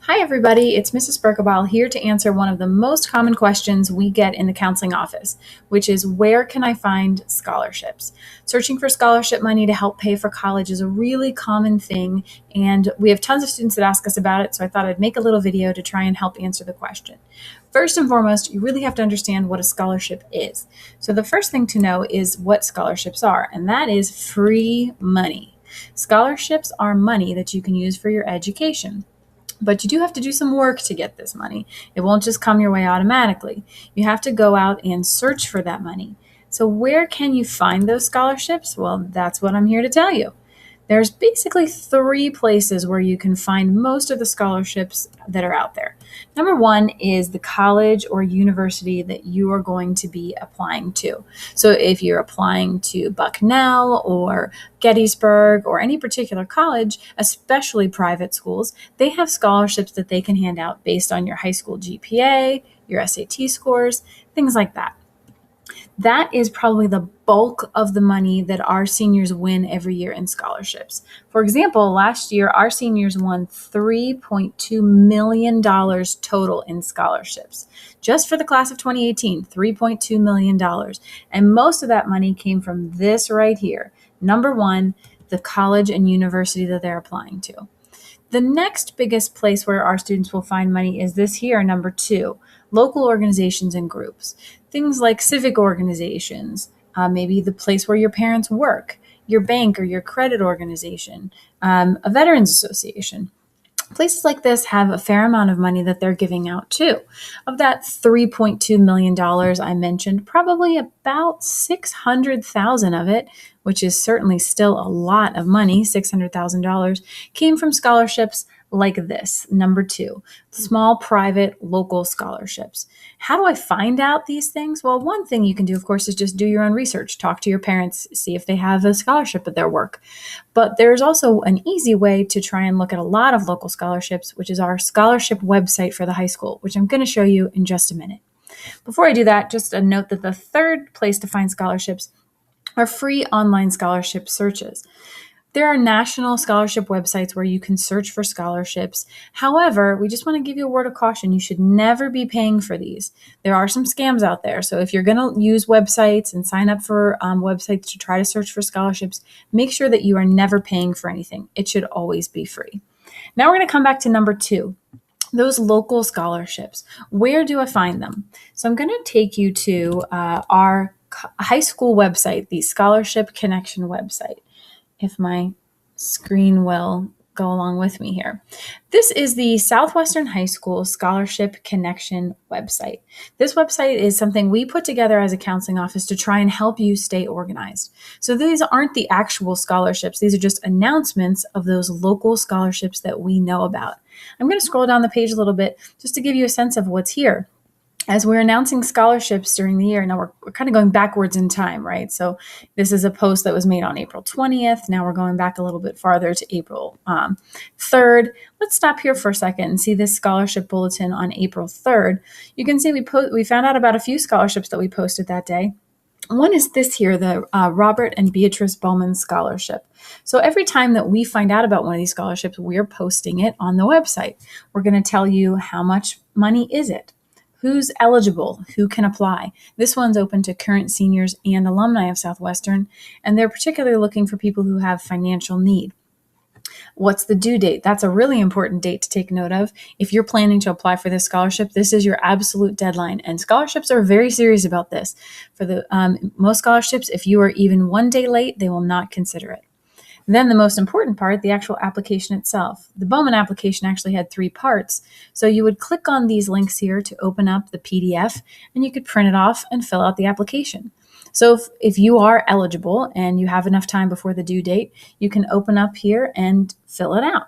Hi, everybody. It's Mrs. Berkebile here to answer one of the most common questions we get in the counseling office, which is where can I find scholarships? Searching for scholarship money to help pay for college is a really common thing, and we have tons of students that ask us about it, so I thought I'd make a little video to try and help answer the question. First and foremost, you really have to understand what a scholarship is. So the first thing to know is what scholarships are, and that is free money. Scholarships are money that you can use for your education. But you do have to do some work to get this money. It won't just come your way automatically. You have to go out and search for that money. So, where can you find those scholarships? Well, that's what I'm here to tell you. There's basically three places where you can find most of the scholarships that are out there. Number one is the college or university that you are going to be applying to. So if you're applying to Bucknell or Gettysburg or any particular college, especially private schools, they have scholarships that they can hand out based on your high school GPA, your SAT scores, things like that. That is probably the bulk of the money that our seniors win every year in scholarships. For example, last year, our seniors won $3.2 million total in scholarships. Just for the class of 2018, $3.2 million. And most of that money came from this right here. Number one, the college and university that they're applying to. The next biggest place where our students will find money is this here, number two, local organizations and groups. Things like civic organizations, maybe the place where your parents work, your bank or your credit organization, a veterans association. Places like this have a fair amount of money that they're giving out too. Of that $3.2 million I mentioned, probably about $600,000 of it, which is certainly still a lot of money, $600,000, came from scholarships like this. Number two, small private local scholarships. How do I find out these things? Well, one thing you can do, of course, is just do your own research. Talk to your parents, see if they have a scholarship at their work. But there's also an easy way to try and look at a lot of local scholarships, which is our scholarship website for the high school, which I'm going to show you in just a minute. Before I do that, just a note that the third place to find scholarships are free online scholarship searches. There are national scholarship websites where you can search for scholarships. However, we just want to give you a word of caution. You should never be paying for these. There are some scams out there. So if you're going to use websites and sign up for websites to try to search for scholarships, make sure that you are never paying for anything. It should always be free. Now we're going to come back to number two. Those local scholarships. Where do I find them? So I'm going to take you to our high school website, the Scholarship Connection website. If my screen will go along with me here. This is the Southwestern High School Scholarship Connection website. This website is something we put together as a counseling office to try and help you stay organized. So these aren't the actual scholarships. These are just announcements of those local scholarships that we know about. I'm going to scroll down the page a little bit just to give you a sense of what's here. As we're announcing scholarships during the year, now we're kind of going backwards in time, right? So this is a post that was made on April 20th. Now we're going back a little bit farther to April 3rd. Let's stop here for a second and see this scholarship bulletin on April 3rd. You can see we found out about a few scholarships that we posted that day. One is this here, the Robert and Beatrice Bowman Scholarship. So every time that we find out about one of these scholarships, we're posting it on the website. We're going to tell you how much money is it. Who's eligible? Who can apply? This one's open to current seniors and alumni of Southwestern, and they're particularly looking for people who have financial need. What's the due date? That's a really important date to take note of. If you're planning to apply for this scholarship, this is your absolute deadline, and scholarships are very serious about this. For the most scholarships, if you are even one day late, they will not consider it. Then the most important part, the actual application itself. The Bowman application actually had 3 parts. So you would click on these links here to open up the PDF, and you could print it off and fill out the application. So if you are eligible and you have enough time before the due date, you can open up here and fill it out.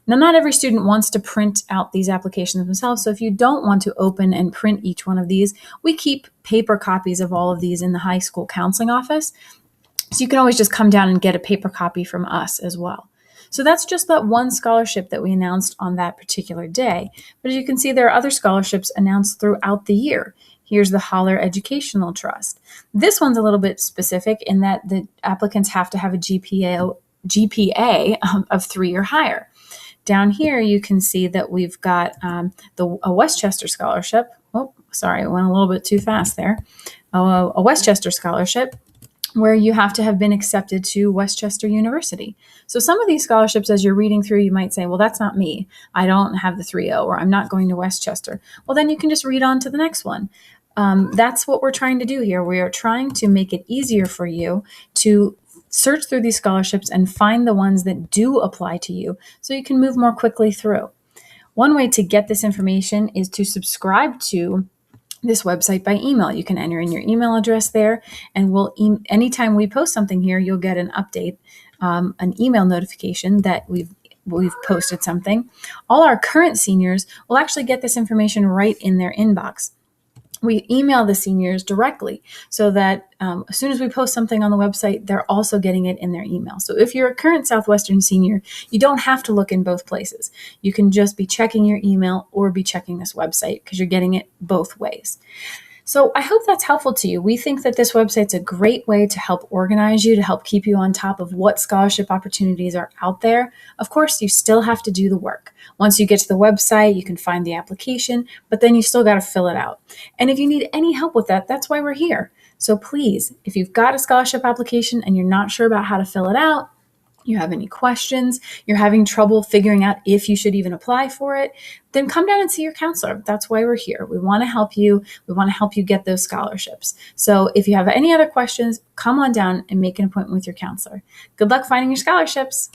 Now, not every student wants to print out these applications themselves, so if you don't want to open and print each one of these, we keep paper copies of all of these in the high school counseling office. So you can always just come down and get a paper copy from us as well. So that's just that one scholarship that we announced on that particular day. But as you can see, there are other scholarships announced throughout the year. Here's the Holler Educational Trust. This one's a little bit specific in that the applicants have to have a GPA of 3 or higher. Down here, you can see that we've got a Westchester scholarship. Oh, sorry, I went a little bit too fast there. A Westchester scholarship where you have to have been accepted to Westchester University. So some of these scholarships, as you're reading through, you might say, well, that's not me. I don't have the 3.0, or I'm not going to Westchester. Well, then you can just read on to the next one. That's what we're trying to do here. We are trying to make it easier for you to search through these scholarships and find the ones that do apply to you so you can move more quickly through. One way to get this information is to subscribe to this website by email. You can enter in your email address there, and anytime we post something here, you'll get an update, an email notification that we've posted something. All our current seniors will actually get this information right in their inbox. We email the seniors directly so that as soon as we post something on the website, they're also getting it in their email. So if you're a current Southwestern senior, you don't have to look in both places. You can just be checking your email or be checking this website because you're getting it both ways. So I hope that's helpful to you. We think that this website's a great way to help organize you, to help keep you on top of what scholarship opportunities are out there. Of course, you still have to do the work. Once you get to the website, you can find the application, but then you still got to fill it out. And if you need any help with that, that's why we're here. So please, if you've got a scholarship application and you're not sure about how to fill it out, you have any questions, you're having trouble figuring out if you should even apply for it, then come down and see your counselor. That's why we're here. We want to help you. We want to help you get those scholarships. So if you have any other questions, come on down and make an appointment with your counselor. Good luck finding your scholarships.